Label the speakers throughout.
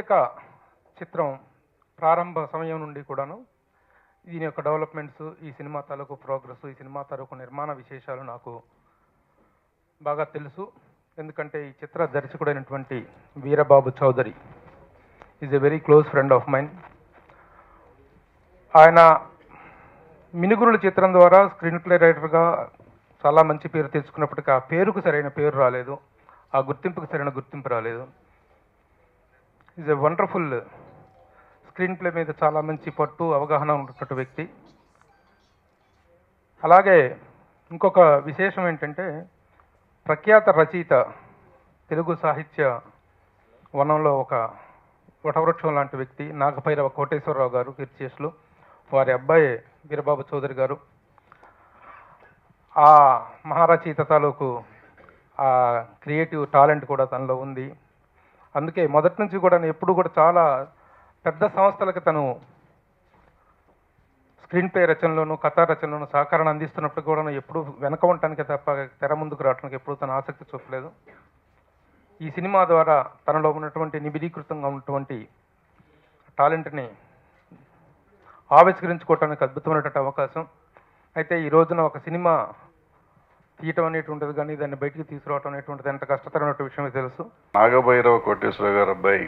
Speaker 1: ప్రత్యేక చిత్రం ప్రారంభ సమయం నుండి కూడాను దీని యొక్క డెవలప్మెంట్స్, ఈ సినిమా తాలూకు ప్రోగ్రెస్, ఈ సినిమా తాలూకు నిర్మాణ విశేషాలు నాకు బాగా తెలుసు. ఎందుకంటే ఈ చిత్ర దర్శకుడైనటువంటి Veerababu Chowdary is a very close friend of mine. ఆయన మినుగురుల చిత్రం ద్వారా స్క్రీన్ ప్లే రైటర్గా చాలా మంచి పేరు తెచ్చుకున్నప్పటికీ ఆ పేరుకు సరైన పేరు రాలేదు, ఆ గుర్తింపుకు సరైన గుర్తింపు రాలేదు. Is a wonderful screen play మీద చాలా మంచి పట్టు, అవగాహన ఉన్నటువంటి వ్యక్తి. అలాగే ఇంకొక విశేషం ఏంటంటే ప్రఖ్యాత రచయిత, తెలుగు సాహిత్య వనంలో ఒక వటవృక్షం లాంటి వ్యక్తి నాగభైరవ కోటేశ్వరరావు గారు కీర్తిశేషులు, వారి అబ్బాయి వీరబాబు చౌదరి గారు. ఆ మహారచయిత తాలూకు ఆ క్రియేటివ్ టాలెంట్ కూడా తనలో ఉంది. అందుకే మొదటి నుంచి కూడా ఎప్పుడు కూడా చాలా పెద్ద సంస్థలకు తను స్క్రీన్ ప్లే రచనలోను, కథా రచనలోను సహకారాన్ని అందిస్తున్నప్పుడు కూడా ఎప్పుడు వెనక ఉండటానికి తప్ప తెర ముందుకు రావడానికి ఎప్పుడు తన ఆసక్తి చూపలేదు. ఈ సినిమా ద్వారా తనలో ఉన్నటువంటి నిబిడీకృతంగా ఉన్నటువంటి టాలెంట్ని ఆవిష్కరించుకోవటానికి అద్భుతమైనటువంటి అవకాశం. అయితే ఈ రోజున ఒక సినిమా తీయటం అనేటువంటిది కానీ దాన్ని బయటికి తీసుకురావటం అనేటువంటిది ఎంత కష్టతరమైన విషయమే తెలుసు.
Speaker 2: నాగభైరవ కోటేశ్వర గారు అబ్బాయి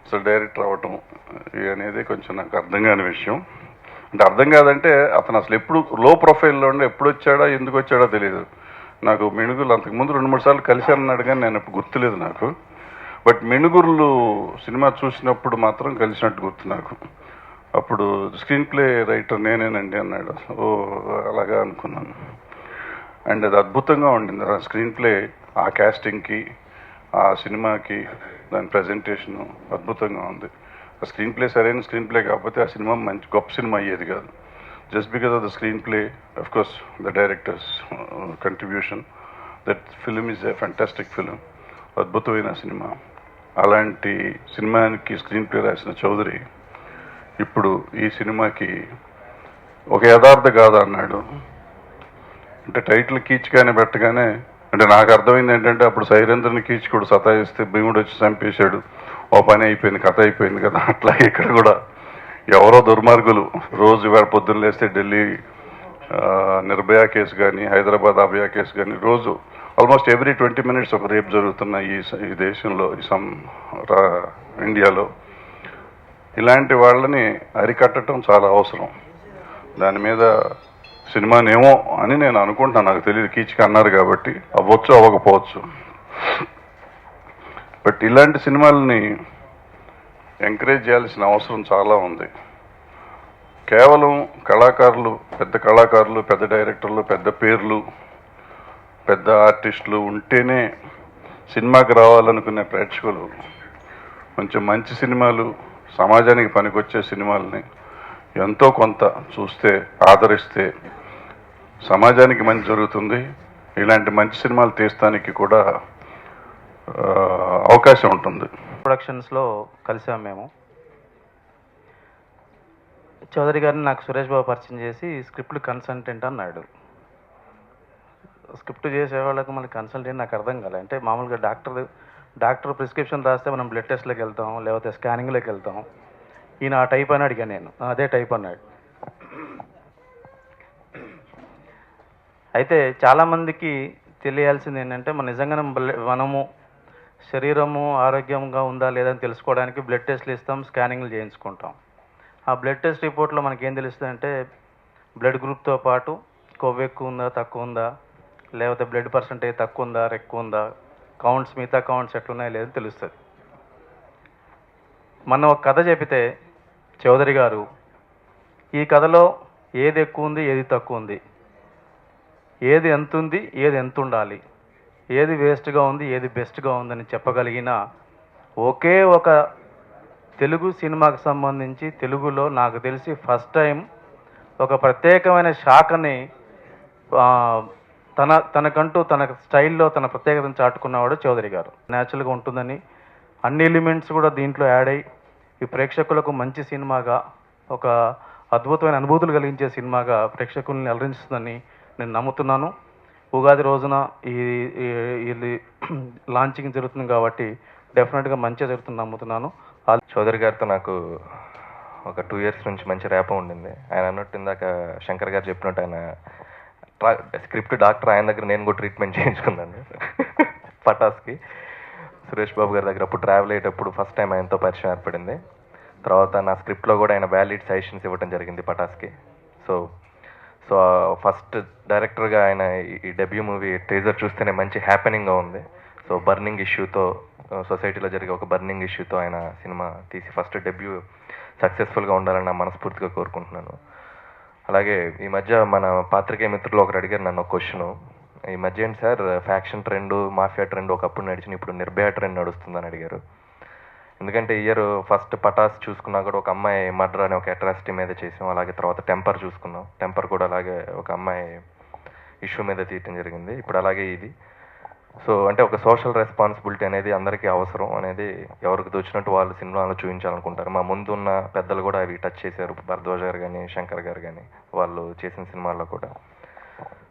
Speaker 2: అసలు డైరెక్టర్ అవ్వటం అనేది కొంచెం నాకు అర్థం కాని విషయం. అంటే అర్థం కాదంటే అతను అసలు ఎప్పుడు లో ప్రొఫైల్లో ఉండి ఎప్పుడు వచ్చాడో ఎందుకు వచ్చాడో తెలియదు నాకు. మిణుగురు అంతకుముందు 2-3 సార్లు కలిశానన్నాడు కానీ నేను ఇప్పుడు గుర్తులేదు నాకు. బట్ మిణుగురులు సినిమా చూసినప్పుడు మాత్రం కలిసినట్టు గుర్తు నాకు. అప్పుడు స్క్రీన్ ప్లే రైటర్ నేనేనండి అన్నాడు. ఓ అలాగా అనుకున్నాను. అండ్ అది అద్భుతంగా ఉండింది ఆ స్క్రీన్ ప్లే, ఆ క్యాస్టింగ్కి, ఆ సినిమాకి, దాని ప్రజెంటేషను అద్భుతంగా ఉంది. ఆ స్క్రీన్ ప్లే సరైన స్క్రీన్ ప్లే కాకపోతే ఆ సినిమా మంచి గొప్ప సినిమా అయ్యేది కాదు. Just because of the screen play, of course the directors contribution, that film is a fantastic film, అద్భుతమైన సినిమా. అలాంటి సినిమాకి స్క్రీన్ ప్లే రాసిన చౌదరి ఇప్పుడు ఈ సినిమాకి ఒక యథార్థ గాథ అన్నాడు. అంటే టైటిల్ కీచుగానే పెట్టగానే అంటే నాకు అర్థమైంది ఏంటంటే అప్పుడు సైరేంద్రని కీచుకుడు సతాయిస్తే భీముడు వచ్చి చంపేశాడు, ఓ పని అయిపోయింది, కథ అయిపోయింది కదా. అట్లాగే ఇక్కడ కూడా ఎవరో దుర్మార్గులు రోజు ఇవాళ పొద్దున్న లేస్తే ఢిల్లీ నిర్భయ కేసు కానీ, హైదరాబాద్ అభయ కేసు కానీ, రోజు ఆల్మోస్ట్ ఎవ్రీ 20 minutes ఒక రేపు జరుగుతున్న ఈ దేశంలో, ఇండియాలో ఇలాంటి వాళ్ళని అరికట్టడం చాలా అవసరం. దాని మీద సినిమానేమో అని నేను అనుకుంటున్నాను, నాకు తెలియదు, కీచుక అన్నారు కాబట్టి అవ్వచ్చు అవ్వకపోవచ్చు. బట్ ఇలాంటి సినిమాలని ఎంకరేజ్ చేయాల్సిన అవసరం చాలా ఉంది. కేవలం కళాకారులు, పెద్ద డైరెక్టర్లు, పెద్ద పేర్లు, పెద్ద ఆర్టిస్టులు ఉంటేనే సినిమాకి రావాలనుకునే ప్రేక్షకులు కొంచెం మంచి సినిమాలు, సమాజానికి పనికొచ్చే సినిమాలని ఎంతో కొంత చూస్తే, ఆదరిస్తే సమాజానికి మంచి జరుగుతుంది. ఇలాంటి మంచి సినిమాలు తీయడానికి కూడా అవకాశం ఉంటుంది.
Speaker 3: ప్రొడక్షన్స్లో కలిసాం మేము. చౌదరి గారిని నాకు సురేష్ బాబు పరిచయం చేసి స్క్రిప్ట్ కన్సల్టెంట్ అన్నాడు. స్క్రిప్ట్ చేసేవాళ్ళకి మళ్ళీ కన్సల్టెంట్ నాకు అర్థం కాలే. అంటే మామూలుగా డాక్టర్ ప్రిస్క్రిప్షన్ రాస్తే మనం బ్లడ్ టెస్ట్లోకి వెళ్తాం, లేకపోతే స్కానింగ్లోకి వెళ్తాం. ఈయన ఆ టైప్ అని అడిగాను నేను, అదే టైప్ అన్నాడు. అయితే చాలామందికి తెలియాల్సింది ఏంటంటే నిజంగానే మనము శరీరము ఆరోగ్యంగా ఉందా లేదా అని తెలుసుకోవడానికి బ్లడ్ టెస్ట్లు ఇస్తాం, స్కానింగ్లు చేయించుకుంటాం. ఆ బ్లడ్ టెస్ట్ రిపోర్ట్లో మనకేం తెలుస్తుంది అంటే బ్లడ్ గ్రూప్తో పాటు కొవ్వు ఎక్కువ ఉందా, తక్కువ ఉందా, లేకపోతే బ్లడ్ పర్సంటేజ్ తక్కువ ఉందా, ఎక్కువ ఉందా, కౌంట్స్, మిగతా కౌంట్స్ ఎట్లున్నాయో లేదని తెలుస్తుంది. మనం ఒక కథ చెబితే చౌదరి గారు ఈ కథలో ఏది ఎక్కువ ఉంది, ఏది తక్కువ ఉంది, ఏది ఎంత ఉంది, ఏది ఎంత ఉండాలి, ఏది వేస్ట్గా ఉంది, ఏది బెస్ట్గా ఉందని చెప్పగలిగిన ఒకే ఒక తెలుగు సినిమాకి సంబంధించి తెలుగులో నాకు తెలిసి ఫస్ట్ టైం ఒక ప్రత్యేకమైన శాఖని తనకంటూ తన స్టైల్లో తన ప్రత్యేకతను చాటుకున్నవాడు చౌదరి గారు. న్యాచురల్గా ఉంటుందని అన్ని ఎలిమెంట్స్ కూడా దీంట్లో యాడ్ అయ్యి ఈ ప్రేక్షకులకు మంచి సినిమాగా, ఒక అద్భుతమైన అనుభూతులు కలిగించే సినిమాగా ప్రేక్షకుల్ని అలరించుతుందని నేను నమ్ముతున్నాను. ఉగాది రోజున ఇది లాంచింగ్ జరుగుతుంది కాబట్టి డెఫినెట్గా మంచిగా జరుగుతుంది నమ్ముతున్నాను.
Speaker 4: చౌదరి గారితో నాకు ఒక 2 years నుంచి మంచి ర్యాప ఉండింది. ఆయన అన్నట్టు ఇందాక శంకర్ గారు చెప్పినట్టు ఆయన స్క్రిప్ట్ డాక్టర్, ఆయన దగ్గర నేను కూడా ట్రీట్మెంట్ చేయించుకున్నాను పటాస్కి. సురేష్ బాబు గారి దగ్గర అప్పుడు ట్రావెల్ అయ్యేటప్పుడు ఫస్ట్ టైం ఆయనతో పరిచయం ఏర్పడింది. తర్వాత నా స్క్రిప్ట్లో కూడా ఆయన వ్యాలిడ్ సజెషన్స్ ఇవ్వడం జరిగింది పటాస్కి. సో సో ఫస్ట్ డైరెక్టర్గా ఆయన ఈ డెబ్యూ మూవీ టీజర్ చూస్తేనే మంచి హ్యాపెనింగ్గా ఉంది. సో బర్నింగ్ ఇష్యూతో, సొసైటీలో జరిగే ఒక బర్నింగ్ ఇష్యూతో ఆయన సినిమా తీసి ఫస్ట్ డెబ్యూ సక్సెస్ఫుల్గా ఉండాలని నా మనస్ఫూర్తిగా కోరుకుంటున్నాను. అలాగే ఈ మధ్య మన పాత్రికేయ మిత్రులు ఒకరు అడిగారు నన్ను ఒక క్వశ్చను, ఈ మధ్య ఏంటి sir faction trend, mafia trend ఒకప్పుడు నడిచిన ఇప్పుడు నిర్భయ ట్రెండ్ నడుస్తుందని అడిగారు. ఎందుకంటే ఇయర్ ఫస్ట్ పటాస్ చూసుకున్నా కూడా ఒక అమ్మాయి మర్డర్ అనే ఒక అట్రాసిటీ మీద చేసాం. అలాగే తర్వాత టెంపర్ చూసుకున్నాం, టెంపర్ కూడా అలాగే ఒక అమ్మాయి ఇష్యూ మీద తీయటం జరిగింది. ఇప్పుడు అలాగే ఇది. సో అంటే ఒక సోషల్ రెస్పాన్సిబిలిటీ అనేది అందరికీ అవసరం అనేది ఎవరికి తోచినట్టు వాళ్ళు సినిమాలో చూపించాలనుకుంటారు. మా ముందు ఉన్న పెద్దలు కూడా అవి టచ్ చేశారు, భరద్వాజ్ గారు కానీ శంకర్ గారు కానీ వాళ్ళు చేసిన సినిమాల్లో కూడా.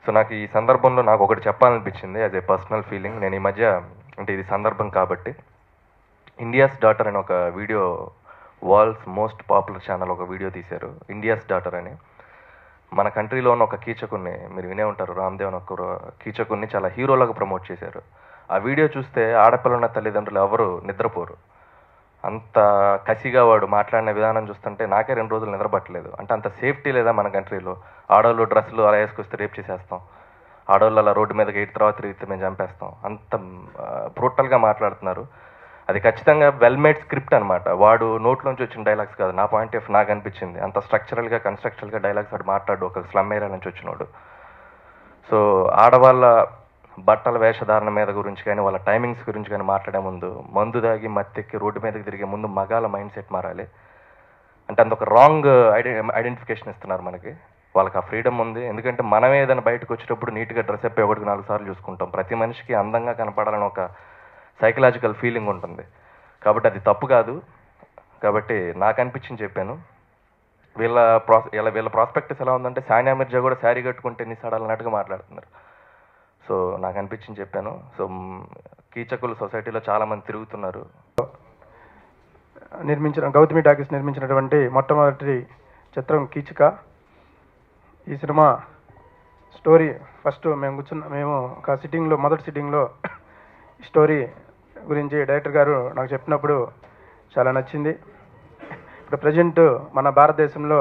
Speaker 4: సో నాకు ఈ సందర్భంలో నాకు ఒకటి చెప్పాలనిపించింది యాజ్ ఏ పర్సనల్ ఫీలింగ్. నేను ఈ మధ్య అంటే ఇది సందర్భం కాబట్టి ఇండియాస్ డాటర్ అని ఒక video, world's most popular channel ఒక వీడియో తీశారు, ఇండియాస్ డాటర్ అని. మన కంట్రీలో ఉన్న ఒక కీచకుని మీరు వినే ఉంటారు, రామ్దేవ్ అని ఒక కీచకుని చాలా హీరోలాగా ప్రమోట్ చేశారు. ఆ వీడియో చూస్తే ఆడపిల్లన్న తల్లిదండ్రులు ఎవరు నిద్రపోరు. అంత కసిగా వాడు మాట్లాడిన విధానం చూస్తుంటే నాకే 2 రోజులు నిద్రపట్టలేదు. అంటే అంత సేఫ్టీ లేదా మన కంట్రీలో? ఆడవాళ్ళు డ్రెస్సులు అలా వేసుకొస్తే రేప్ చేసేస్తాం, ఆడవాళ్ళు అలా రోడ్డు మీదకి 8 తర్వాత తిరిగితే మేము చంపేస్తాం, అంత బ్రూటల్గా మాట్లాడుతున్నారు. అది ఖచ్చితంగా వెల్ మేడ్ స్క్రిప్ట్ అనమాట. వాడు నోట్లోంచి వచ్చిన డైలాగ్స్ కాదు. నా పాయింట్ ఆఫ్ నాకు అనిపించింది అంత స్ట్రక్చరల్గా కన్స్ట్రక్చరల్గా డైలాగ్స్ వాడు మాట్లాడు, ఒక స్లమ్ ఏరియా నుంచి వచ్చినోడు. సో ఆడవాళ్ళ బట్టల వేషధారణ మీద గురించి కానీ వాళ్ళ టైమింగ్స్ గురించి కానీ మాట్లాడే ముందు మందు దాగి మత్తెక్కి రోడ్డు మీదకి తిరిగే ముందు మగాల మైండ్ సెట్ మారాలి. అంటే అంత ఒక రాంగ్ ఐడెంటిఫికేషన్ ఇస్తున్నారు మనకి. వాళ్ళకి ఆ ఫ్రీడమ్ ఉంది. ఎందుకంటే మనమే ఏదైనా బయటకు వచ్చేటప్పుడు నీట్గా డ్రెస్ అప్ 1-4 సార్లు చూసుకుంటాం. ప్రతి మనిషికి అందంగా కనపడాలని ఒక సైకలాజికల్ ఫీలింగ్ ఉంటుంది. కాబట్టి అది తప్పు కాదు. కాబట్టి నాకు అనిపించింది చెప్పాను. వీళ్ళ ప్రాస్పెక్టస్ ఎలా ఉందంటే సానియా మిర్జా కూడా శారీ కట్టుకుంటే ఎన్ని సడాలన్నట్టుగా మాట్లాడుతున్నారు. సో నాకు అనిపించింది చెప్పాను. సో కీచకులు సొసైటీలో చాలామంది తిరుగుతున్నారు.
Speaker 5: గౌతమి టాకీస్ నిర్మించినటువంటి మొట్టమొదటి చిత్రం కీచక. ఈ సినిమా స్టోరీ ఫస్ట్ మేము ఒక సిట్టింగ్లో, మొదటి సిట్టింగ్లో స్టోరీ గురించి డైరెక్టర్ గారు నాకు చెప్పినప్పుడు చాలా నచ్చింది. ఇప్పుడు ప్రజెంట్ మన భారతదేశంలో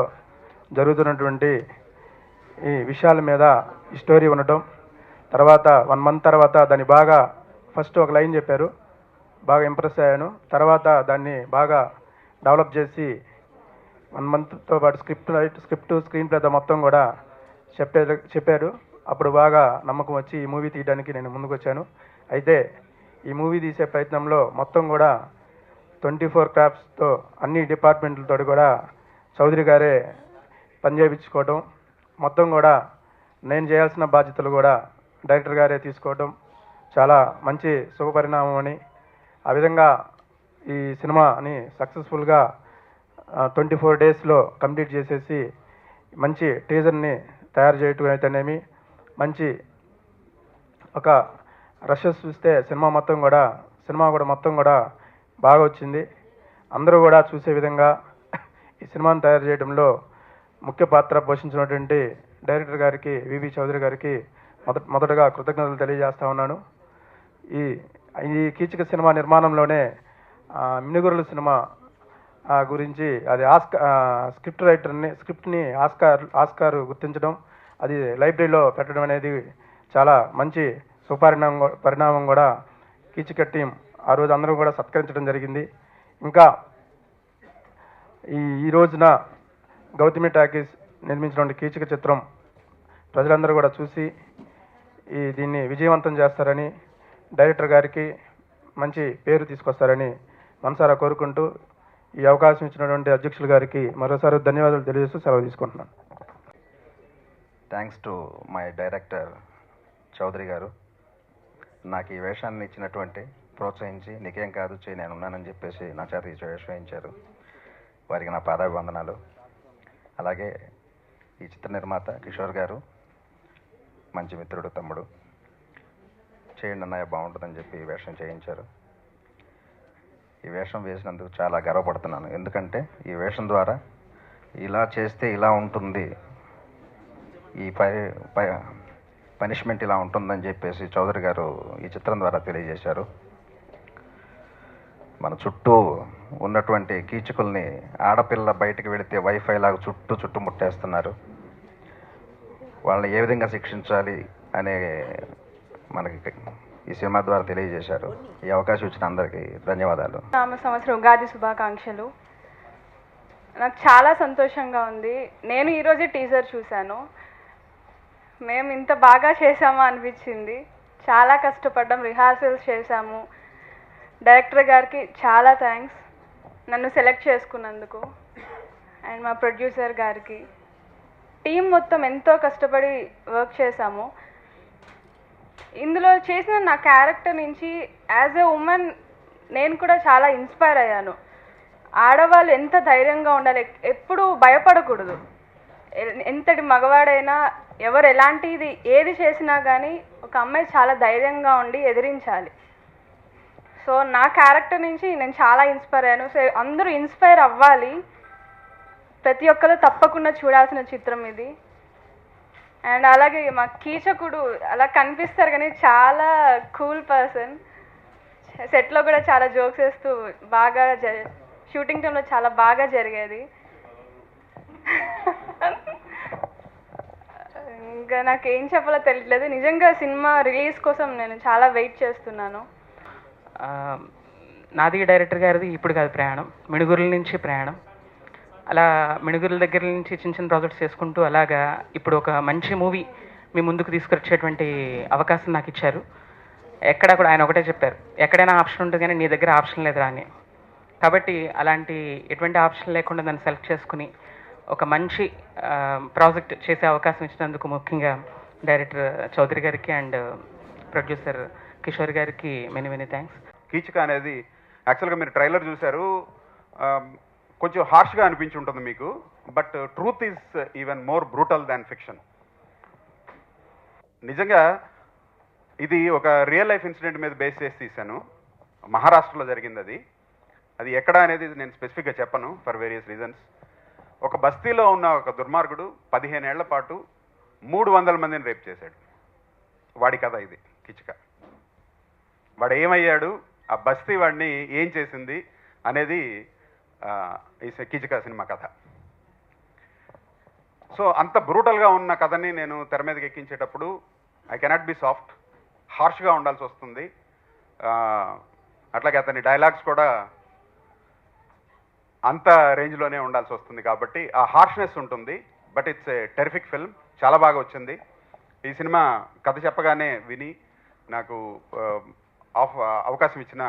Speaker 5: జరుగుతున్నటువంటి ఈ విషయాల మీద ఈ స్టోరీ ఉండటం, తర్వాత 1 month తర్వాత దాన్ని బాగా ఫస్ట్ ఒక లైన్ చెప్పారు, బాగా ఇంప్రెస్ అయ్యాను. తర్వాత దాన్ని బాగా డెవలప్ చేసి 1 monthతో పాటు స్క్రిప్ట్ స్క్రీన్ ప్లేతో మొత్తం కూడా చెప్పారు. అప్పుడు బాగా నమ్మకం వచ్చి ఈ మూవీ తీయడానికి నేను ముందుకు వచ్చాను. అయితే ఈ మూవీ తీసే ప్రయత్నంలో మొత్తం కూడా 24 క్రాఫ్ట్స్తో అన్ని డిపార్ట్మెంట్లతో కూడా చౌదరి గారే పనిచేయించుకోవడం, మొత్తం కూడా నేను చేయాల్సిన బాధ్యతలు కూడా డైరెక్టర్ గారే తీసుకోవడం చాలా మంచి శుభపరిణామం అని, ఆ విధంగా ఈ సినిమాని సక్సెస్ఫుల్గా 24 daysలో కంప్లీట్ చేసేసి మంచి టీజర్ని తయారు చేయటం అయితేనేమి, మంచి ఒక రషెస్ చూస్తే సినిమా మొత్తం కూడా బాగా వచ్చింది. అందరూ కూడా చూసే విధంగా ఈ సినిమాను తయారు చేయడంలో ముఖ్య పాత్ర పోషించినటువంటి డైరెక్టర్ గారికి, వివి చౌదరి గారికి మొదటగా కృతజ్ఞతలు తెలియజేస్తా ఉన్నాను. ఈ కీచక సినిమా నిర్మాణంలోనే మినుగురుల సినిమా గురించి అది స్క్రిప్ట్ని ఆస్కార్ గుర్తించడం, అది లైబ్రరీలో పెట్టడం అనేది చాలా మంచి పరిణామం కూడా కీచక టీం ఆ రోజు అందరూ కూడా సత్కరించడం జరిగింది. ఇంకా ఈ రోజున గౌతమి టాకీస్ నిర్మించినటువంటి కీచక చిత్రం ప్రజలందరూ కూడా చూసి దీన్ని విజయవంతం చేస్తారని, డైరెక్టర్ గారికి మంచి పేరు తీసుకొస్తారని మనసారా కోరుకుంటూ ఈ అవకాశం ఇచ్చినటువంటి అధ్యక్షులు గారికి మరోసారి ధన్యవాదాలు తెలియజేస్తూ సెలవు తీసుకుంటున్నాను.
Speaker 6: Thanks to my director Chowdary గారు. నాకు ఈ వేషాన్ని ఇచ్చినటువంటి ప్రోత్సహించి నీకేం కాదు చేయి నేను ఉన్నానని చెప్పేసి నా చేత ఈ వేషం వేయించారు. వారికి నా పాదాభివందనాలు. అలాగే ఈ చిత్ర నిర్మాత కిషోర్ గారు మంచి మిత్రుడు, తమ్ముడు, చేయండి అన్నయ్య బాగుంటుందని చెప్పి ఈ వేషం చేయించారు. ఈ వేషం వేసినందుకు చాలా గర్వపడుతున్నాను. ఎందుకంటే ఈ వేషం ద్వారా ఇలా చేస్తే ఇలా ఉంటుంది, ఈ పనిష్మెంట్ ఇలా ఉంటుందని చెప్పేసి చౌదరి గారు ఈ చిత్రం ద్వారా తెలియజేశారు. మన చుట్టూ ఉన్నటువంటి కీచకుల్ని ఆడపిల్ల బయటకు వెళితే వైఫై లాగా చుట్టుముట్టేస్తున్నారు. వాళ్ళని ఏ విధంగా శిక్షించాలి అనే మనకి ఈ సినిమా ద్వారా తెలియజేశారు. ఈ అవకాశం ఇచ్చిన అందరికీ ధన్యవాదాలు.
Speaker 7: నామ సంవత్సరం ఉగాది శుభాకాంక్షలు. నాకు చాలా సంతోషంగా ఉంది. నేను ఈరోజే టీజర్ చూశాను. మేము ఇంత బాగా చేసామా అనిపించింది. చాలా కష్టపడ్డాం, రిహార్సల్స్ చేశాము. డైరెక్టర్ గారికి చాలా థ్యాంక్స్ నన్ను సెలెక్ట్ చేసుకున్నందుకు, అండ్ మా ప్రొడ్యూసర్ గారికి. టీం మొత్తం ఎంతో కష్టపడి వర్క్ చేశాము. ఇందులో చేసిన నా క్యారెక్టర్ నుంచి యాజ్ ఎ ఉమెన్ నేను కూడా చాలా ఇన్స్పైర్ అయ్యాను. ఆడవాళ్ళు ఎంత ధైర్యంగా ఉండాలి, ఎప్పుడూ భయపడకూడదు. ఎంతటి మగవాడైనా ఎవరు ఎలాంటిది ఏది చేసినా కానీ ఒక అమ్మాయి చాలా ధైర్యంగా ఉండి ఎదిరించాలి. సో నా క్యారెక్టర్ నుంచి నేను చాలా ఇన్స్పైర్ అయ్యాను. సో అందరూ ఇన్స్పైర్ అవ్వాలి. ప్రతి ఒక్కరు తప్పకుండా చూడాల్సిన చిత్రం ఇది. అండ్ అలాగే మా కీచకుడు అలా కనిపిస్తారు కానీ చాలా కూల్ పర్సన్. సెట్లో కూడా చాలా జోక్స్ వేస్తూ బాగా షూటింగ్ టైంలో చాలా బాగా జరిగేది. ఇంకా నాకు ఏం చెప్పాలో తెలియట్లేదు. నిజంగా సినిమా రిలీజ్ కోసం నేను చాలా వెయిట్ చేస్తున్నాను.
Speaker 8: నాది డైరెక్టర్ గారిది ఇప్పుడు కాదు ప్రయాణం, మిణుగురుల నుంచి ప్రయాణం. అలా మిణుగురుల దగ్గర నుంచి చిన్న చిన్న ప్రాజెక్ట్స్ చేసుకుంటూ అలాగా ఇప్పుడు ఒక మంచి మూవీ మీ ముందుకు తీసుకొచ్చేటువంటి అవకాశం నాకు ఇచ్చారు. ఎక్కడ కూడా ఆయన ఒకటే చెప్పారు, ఎక్కడైనా ఆప్షన్ ఉంటుంది కానీ నీ దగ్గర ఆప్షన్ లేదురా అని. కాబట్టి అలాంటి ఎటువంటి ఆప్షన్ లేకుండా నన్ను సెలెక్ట్ చేసుకుని ఒక మంచి ప్రాజెక్ట్ చేసే అవకాశం ఇచ్చినందుకు ముఖ్యంగా డైరెక్టర్ చౌదరి గారికి అండ్ ప్రొడ్యూసర్ కిషోర్ గారికి మెనీ థ్యాంక్స్.
Speaker 9: కీచక అనేది యాక్చువల్గా మీరు ట్రైలర్ చూశారు, కొంచెం హార్ష్గా అనిపించి ఉంటుంది మీకు. But truth is even more brutal than fiction. నిజంగా ఇది ఒక రియల్ లైఫ్ ఇన్సిడెంట్ మీద బేస్ చేసి తీశాను. మహారాష్ట్రలో జరిగింది అది. అది ఎక్కడ అనేది నేను స్పెసిఫిక్గా చెప్పను ఫర్ వేరియస్ రీజన్స్. ఒక బస్తీలో ఉన్న ఒక దుర్మార్గుడు 15 ఏళ్ల పాటు 300 మందిని రేప్ చేశాడు. వాడి కథ ఇది కీచక. వాడు ఏమయ్యాడు, ఆ బస్తీ వాడిని ఏం చేసింది అనేది ఈ కీచక సినిమా కథ. సో అంత బ్రూటల్గా ఉన్న కథని నేను తెర మీదకి ఎక్కించేటప్పుడు ఐ కెనాట్ బి సాఫ్ట్, హార్ష్గా ఉండాల్సి వస్తుంది. అట్లాగే అతని డైలాగ్స్ కూడా అంత రేంజ్లోనే ఉండాల్సి వస్తుంది. కాబట్టి ఆ హార్ష్నెస్ ఉంటుంది. But it's a terrific film, చాలా బాగా వచ్చింది. ఈ సినిమా కథ చెప్పగానే విని నాకు అవకాశం ఇచ్చిన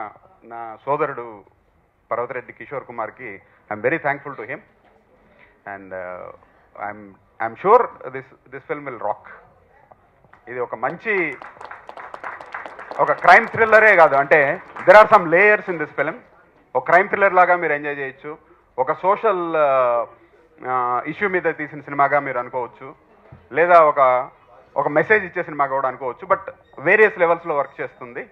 Speaker 9: నా సోదరుడు పర్వతరెడ్డి కిషోర్ కుమార్కి I'm very thankful to him. And I'm sure this film will rock. ఇది ఒక మంచి ఒక క్రైమ్ థ్రిల్లరే కాదు, అంటే there are some layers in this film. ఒక క్రైమ్ థ్రిల్లర్ లాగా మీరు ఎంజాయ్ చేయొచ్చు, ఒక సోషల్ ఇష్యూ మీద తీసిన సినిమాగా మీరు అనుకోవచ్చు, లేదా ఒక మెసేజ్ ఇచ్చే సినిమాగా కూడా అనుకోవచ్చు. బట్ వేరియస్ లెవెల్స్లో వర్క్ చేస్తుంది.